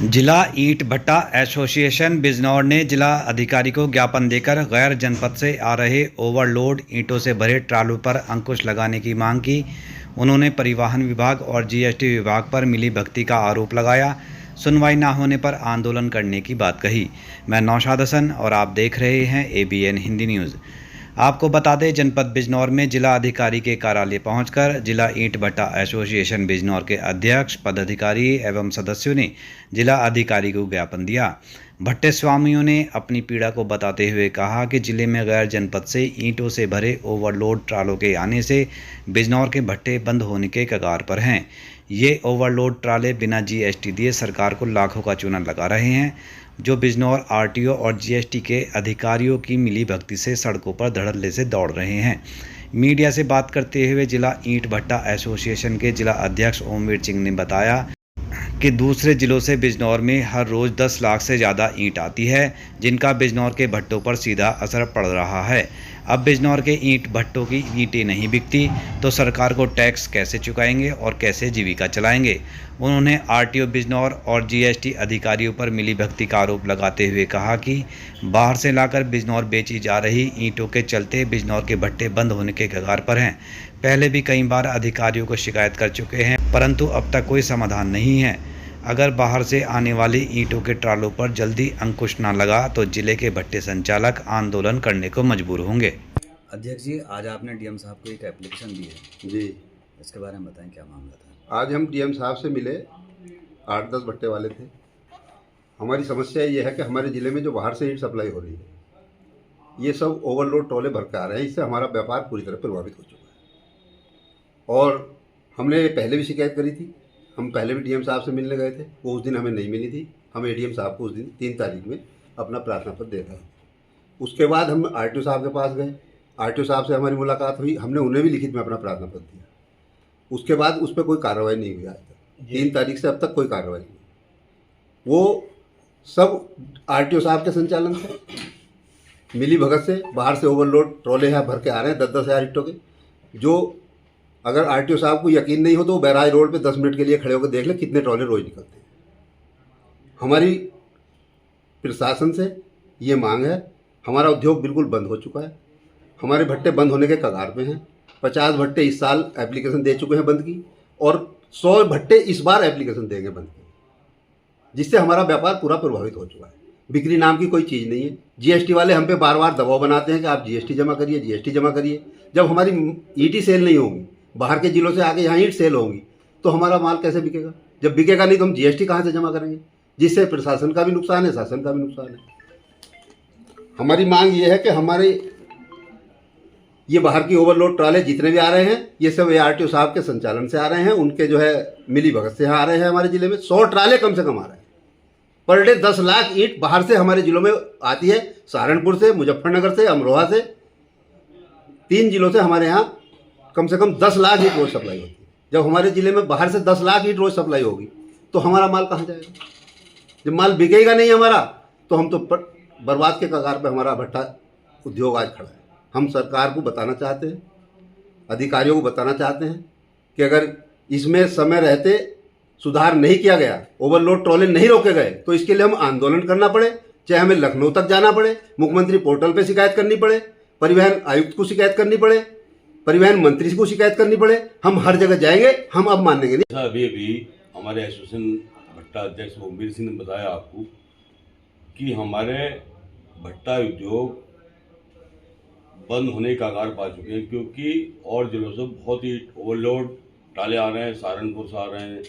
जिला ईंट भट्टा एसोसिएशन बिजनौर ने जिला अधिकारी को ज्ञापन देकर गैर जनपद से आ रहे ओवरलोड ईंटों से भरे ट्रालों पर अंकुश लगाने की मांग की। उन्होंने परिवहन विभाग और जीएसटी विभाग पर मिलीभगत का आरोप लगाया। सुनवाई न होने पर आंदोलन करने की बात कही। मैं नौशाद हसन और आप देख रहे हैं एबीएन हिंदी न्यूज़। आपको बता दें, जनपद बिजनौर में जिला अधिकारी के कार्यालय पहुंचकर जिला ईंट भट्टा एसोसिएशन बिजनौर के अध्यक्ष, पदाधिकारी एवं सदस्यों ने जिला अधिकारी को ज्ञापन दिया। भट्टे स्वामियों ने अपनी पीड़ा को बताते हुए कहा कि जिले में गैर जनपद से ईंटों से भरे ओवरलोड ट्रालों के आने से बिजनौर के भट्टे बंद होने के कगार पर हैं। ये ओवरलोड ट्राले बिना जीएसटी दिए सरकार को लाखों का चूना लगा रहे हैं, जो बिजनौर आरटीओ और जीएसटी के अधिकारियों की मिलीभगत से सड़कों पर धड़ल्ले से दौड़ रहे हैं। मीडिया से बात करते हुए जिला ईंट भट्टा एसोसिएशन के जिला अध्यक्ष ओमवीर सिंह ने बताया कि दूसरे जिलों से बिजनौर में हर रोज़ 10 लाख से ज़्यादा ईंट आती है, जिनका बिजनौर के भट्टों पर सीधा असर पड़ रहा है। अब बिजनौर के ईंट भट्टों की ईंटें नहीं बिकती तो सरकार को टैक्स कैसे चुकाएंगे और कैसे जीविका चलाएंगे। उन्होंने आरटीओ बिजनौर और जीएसटी अधिकारियों पर मिलीभगत का आरोप लगाते हुए कहा कि बाहर से लाकर बिजनौर बेची जा रही ईंटों के चलते बिजनौर के भट्टे बंद होने के कगार पर हैं। पहले भी कई बार अधिकारियों को शिकायत कर चुके हैं, परंतु अब तक कोई समाधान नहीं है। अगर बाहर से आने वाली ईंटों के ट्रालों पर जल्दी अंकुश न लगा तो जिले के भट्टे संचालक आंदोलन करने को मजबूर होंगे। अध्यक्ष जी, आज आपने डीएम साहब को एक एप्लीकेशन दी है जी। इसके बारे में बताएं, क्या मामला था। आज हम डीएम साहब से मिले, 8-10 भट्टे वाले थे। हमारी समस्या ये है कि हमारे ज़िले में जो बाहर से ईंट सप्लाई हो रही है, ये सब ओवरलोड ट्रॉले भर के आ रहे हैं। इससे हमारा व्यापार पूरी तरह प्रभावित हो चुका है और हमने पहले भी शिकायत करी थी। हम पहले भी डीएम साहब से मिलने गए थे, वो उस दिन हमें नहीं मिली थी। हम एडीएम साहब को उस दिन 3 तारीख में अपना प्रार्थना पत्र दे रहे थे। उसके बाद हम आरटीओ साहब के पास गए, आरटीओ साहब से हमारी मुलाकात हुई, हमने उन्हें भी लिखित में अपना प्रार्थना पत्र दिया। उसके बाद उस पर कोई कार्रवाई नहीं हुई। आज तक 3 तारीख से अब तक कोई कार्रवाई नहीं। वो सब आरटीओ साहब के संचालन से मिली भगत से बाहर से ओवरलोड ट्रॉले यहाँ भर के आ रहे हैं 10-10 हज़ार ईंटों के। जो अगर आरटीओ साहब को यकीन नहीं हो तो वो बैराज रोड पे 10 मिनट के लिए खड़े होकर देख ले कितने ट्रॉले रोज निकलते हैं। हमारी प्रशासन से ये मांग है, हमारा उद्योग बिल्कुल बंद हो चुका है, हमारे भट्टे बंद होने के कगार पे हैं। 50 भट्टे इस साल एप्लीकेशन दे चुके हैं बंद की, और 100 भट्टे इस बार एप्लीकेशन देंगे बंद की, जिससे हमारा व्यापार पूरा प्रभावित हो चुका है। बिक्री नाम की कोई चीज़ नहीं है। जीएसटी वाले हम पे बार बार दबाव बनाते हैं कि आप जीएसटी जमा करिए, जीएसटी जमा करिए। जब हमारी ईंट सेल नहीं होंगी, बाहर के जिलों से आके यहाँ ईंट सेल होंगी, तो हमारा माल कैसे बिकेगा? जब बिकेगा नहीं तो हम जीएसटी कहाँ से जमा करेंगे? जिससे प्रशासन का भी नुकसान है, शासन का भी नुकसान है। हमारी मांग ये है कि हमारे ये बाहर की ओवरलोड ट्राले जितने भी आ रहे हैं, ये सब आरटीओ साहब के संचालन से आ रहे हैं, उनके जो है मिली भगत से आ रहे हैं। हमारे ज़िले में 100 ट्राले कम से कम आ रहे हैं पर डे। 10 लाख ईंट बाहर से हमारे ज़िलों में आती है, सहारनपुर से, मुजफ्फरनगर से, अमरोहा से। 3 जिलों से हमारे यहाँ कम से कम 10 लाख ईंट रोज सप्लाई होती है। जब हमारे ज़िले में बाहर से 10 लाख ईंट रोज सप्लाई होगी तो हमारा माल कहाँ जाएगा? जब माल बिकेगा नहीं हमारा तो हम तो बर्बाद के कगार पे हमारा भट्टा उद्योग आज खड़ा है। हम सरकार को बताना चाहते हैं, अधिकारियों को बताना चाहते हैं कि अगर इसमें समय रहते सुधार नहीं किया गया, ओवरलोड ट्रॉले नहीं रोके गए, तो इसके लिए हम आंदोलन करना पड़े, चाहे हमें लखनऊ तक जाना पड़े, मुख्यमंत्री पोर्टल पे शिकायत करनी पड़े, परिवहन आयुक्त को शिकायत करनी पड़े, परिवहन मंत्री को शिकायत करनी पड़े, हम हर जगह जाएंगे, हम अब मानेंगे नहीं। अभी हमारे एसोसिएशन भट्टा अध्यक्ष ओमवीर सिंह ने बताया आपको कि हमारे भट्टा उद्योग बंद होने का कगार पा चुके हैं, क्योंकि और जिलों से बहुत ही ओवरलोड ट्राले आ रहे हैं। सहारनपुर से आ रहे हैं,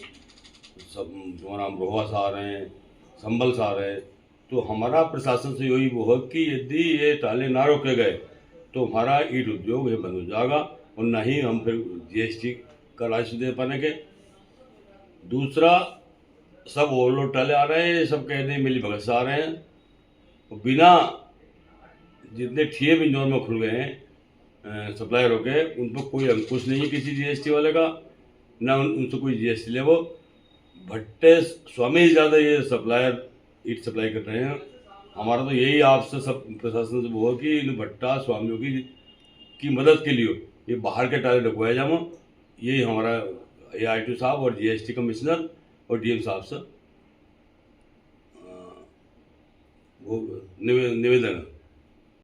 सब हमारा अमरोहा से आ रहे हैं, संभल से आ रहे हैं। तो हमारा प्रशासन से यही वो है कि यदि ये ट्राले ना रोके गए तो हमारा ईंट उद्योग ये बंद हो जाएगा और न ही हम फिर जीएसटी का राजस्व दे पाएंगे। दूसरा, सब ओवरलोड ट्राले आ रहे हैं, सब कहते हैं मिली भगत से आ रहे हैं, बिना जितने ठिए बिजनौर में खुल गए हैं सप्लायरों के, उन पर कोई अंकुश नहीं है किसी जीएसटी वाले का, ना उनसे कोई जीएसटी ले। वो भट्टे स्वामी ज़्यादा ये सप्लायर ईट सप्लाई कर रहे हैं। हमारा तो यही आपसे सब प्रशासन से वो है कि इन भट्टा स्वामियों की मदद के लिए ये बाहर के ट्राले ढुकवाए जाए। यही हमारा आरटीओ साहब और जीएसटी कमिश्नर और डीएम साहब से निवेदन